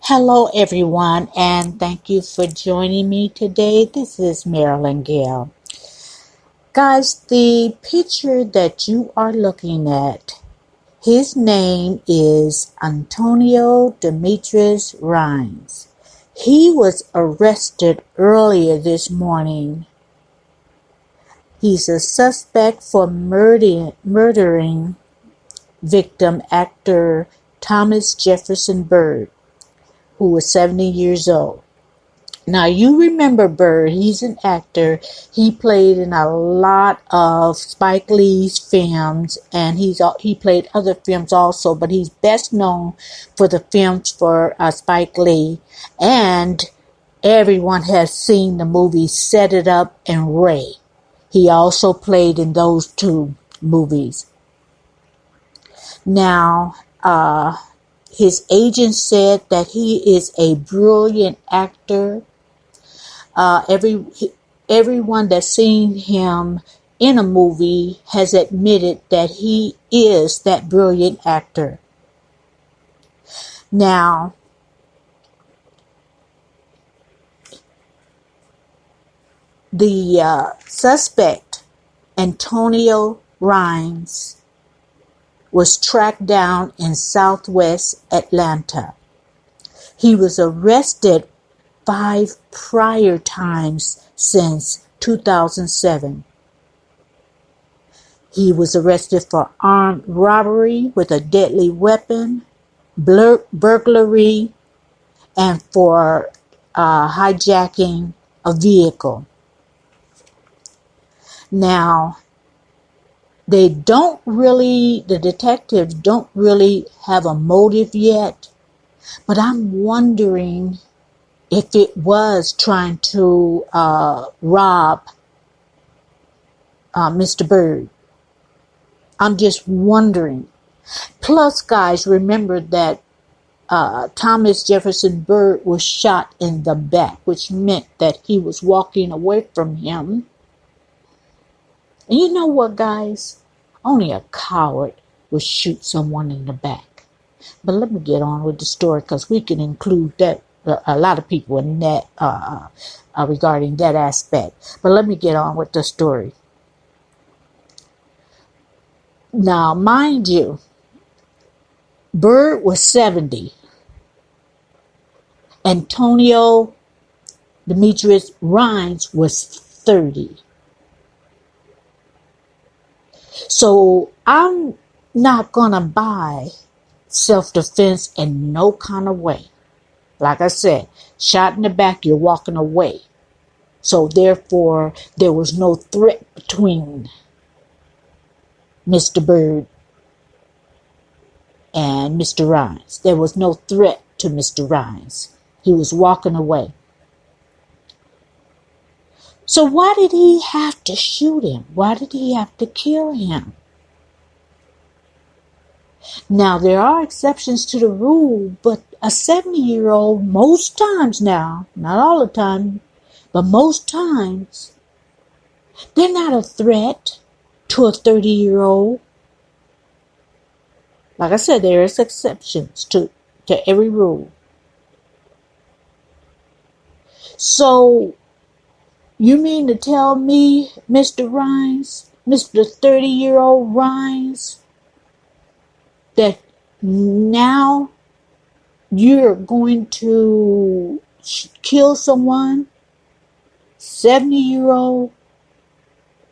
Hello, everyone, and thank you for joining me today. This is Marilyn Gail. Guys, the picture that you are looking at, his name is Antonio Demetrius Rhynes. He was arrested earlier this morning. He's a suspect for murdering victim actor Thomas Jefferson Byrd, who was 70 years old. Now, you remember Byrd. He's an actor. He played in a lot of Spike Lee's films, and he played other films also, but he's best known for the films for Spike Lee, and everyone has seen the movie Set It Up and Ray. He also played in those two movies. Now, his agent said that he is a brilliant actor. Everyone that's seen him in a movie has admitted that he is that brilliant actor. Now, the suspect, Antonio Rhynes, was tracked down in southwest Atlanta. He was arrested 5 prior times since 2007. He was arrested for armed robbery with a deadly weapon, burglary, and for hijacking a vehicle. Now, the detectives don't really have a motive yet, but I'm wondering if it was trying to rob Mr. Byrd. I'm just wondering. Plus, guys, remember that Thomas Jefferson Byrd was shot in the back, which meant that he was walking away from him. And you know what, guys? Only a coward would shoot someone in the back. But let me get on with the story, because we can include that a lot of people in that regarding that aspect. But let me get on with the story. Now, mind you, Byrd was 70. Antonio Demetrius Rhynes was 30. So I'm not going to buy self-defense in no kind of way. Like I said, shot in the back, you're walking away. So therefore, there was no threat between Mr. Byrd and Mr. Rhynes. There was no threat to Mr. Rhynes. He was walking away. So why did he have to shoot him? Why did he have to kill him? Now, there are exceptions to the rule, but a 70-year-old, most times now, not all the time, but most times, they're not a threat to a 30-year-old. Like I said, there is exceptions to every rule. So, you mean to tell me, Mr. Rhynes, Mr. 30-year-old Rhynes, that now you're going to kill someone, 70-year-old,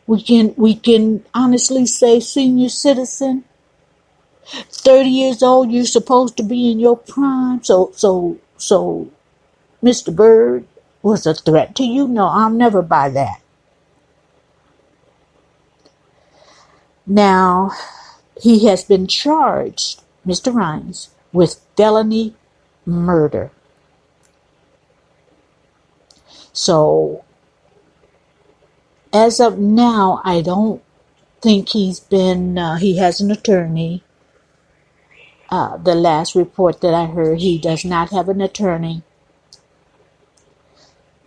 we can honestly say senior citizen, 30 years old, you're supposed to be in your prime, so Mr. Byrd was a threat to you? No, I'll never buy that. Now, he has been charged, Mr. Rhynes, with felony murder. So, as of now, I don't think he has an attorney. The last report that I heard, he does not have an attorney.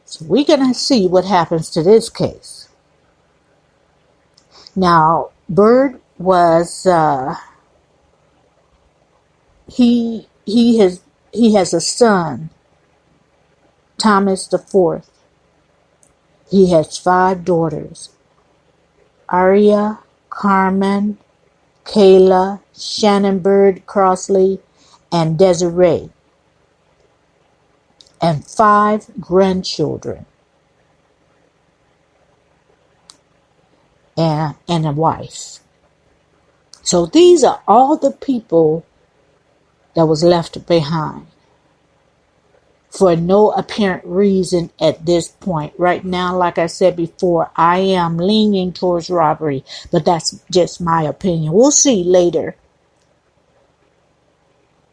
So we're going to see what happens to this case. Now, Byrd was, he has he has a son, Thomas the Fourth. He has 5 daughters, Aria, Carmen, Kayla, Shannon Byrd Crossley, and Desiree, and 5 grandchildren, and a wife. So these are all the people that was left behind for no apparent reason at this point. Right now, like I said before, I am leaning towards robbery, but that's just my opinion. We'll see later.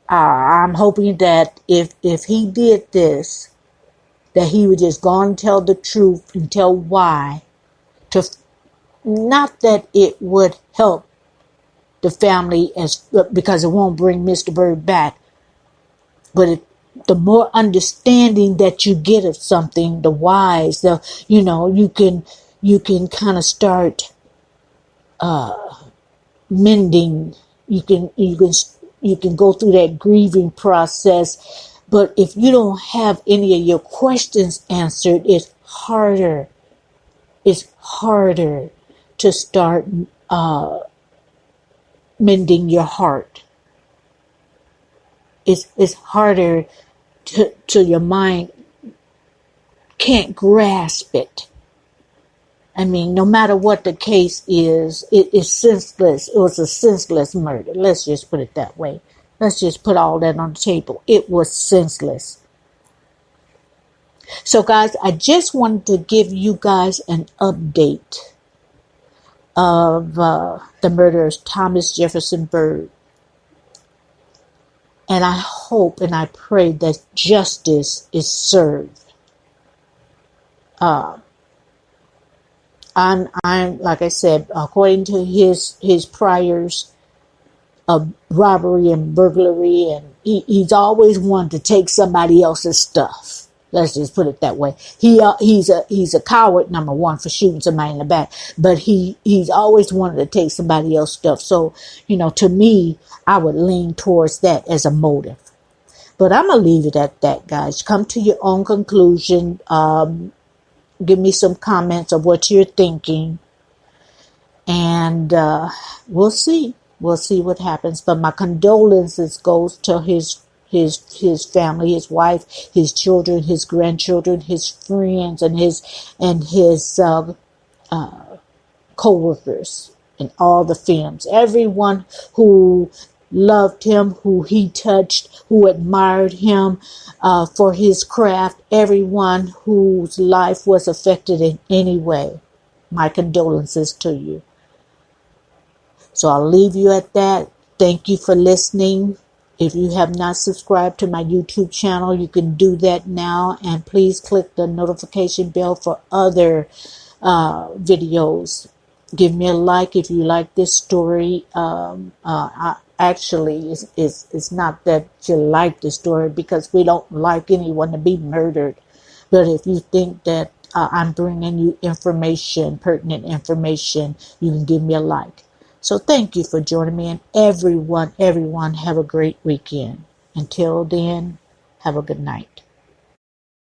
I'm hoping that if he did this, that he would just go and tell the truth and tell why. Not that it would help the family because it won't bring Mr. Byrd back, but the more understanding that you get of something, the wise, you can kind of start mending. You can go through that grieving process. But if you don't have any of your questions answered, it's harder. It's harder to start mending your heart. It's harder to your mind can't grasp it. I mean, no matter what the case is, it is senseless. It was a senseless murder. Let's just put it that way. Let's just put all that on the table. It was senseless. So, guys, I just wanted to give you guys an update of the murder of Thomas Jefferson Byrd. And I hope and I pray that justice is served. I'm like I said, according to his priors of robbery and burglary, and he's always wanted to take somebody else's stuff. Let's just put it that way. He's a coward, number one, for shooting somebody in the back, but he's always wanted to take somebody else's stuff. So, to me, I would lean towards that as a motive. But I'm gonna leave it at that, guys. Come to your own conclusion. Give me some comments of what you're thinking, and we'll see. We'll see what happens. But my condolences goes to his family, his wife, his children, his grandchildren, his friends, and his co-workers, and all the films. Everyone who loved him, who he touched, who admired him for his craft, everyone whose life was affected in any way. My condolences to you. So I'll leave you at that. Thank you for listening. If you have not subscribed to my YouTube channel, you can do that now. And please click the notification bell for other videos. Give me a like if you like this story. Actually, it's not that you like the story, because we don't like anyone to be murdered. But if you think that I'm bringing you information, pertinent information, you can give me a like. So thank you for joining me, and everyone have a great weekend. Until then, have a good night.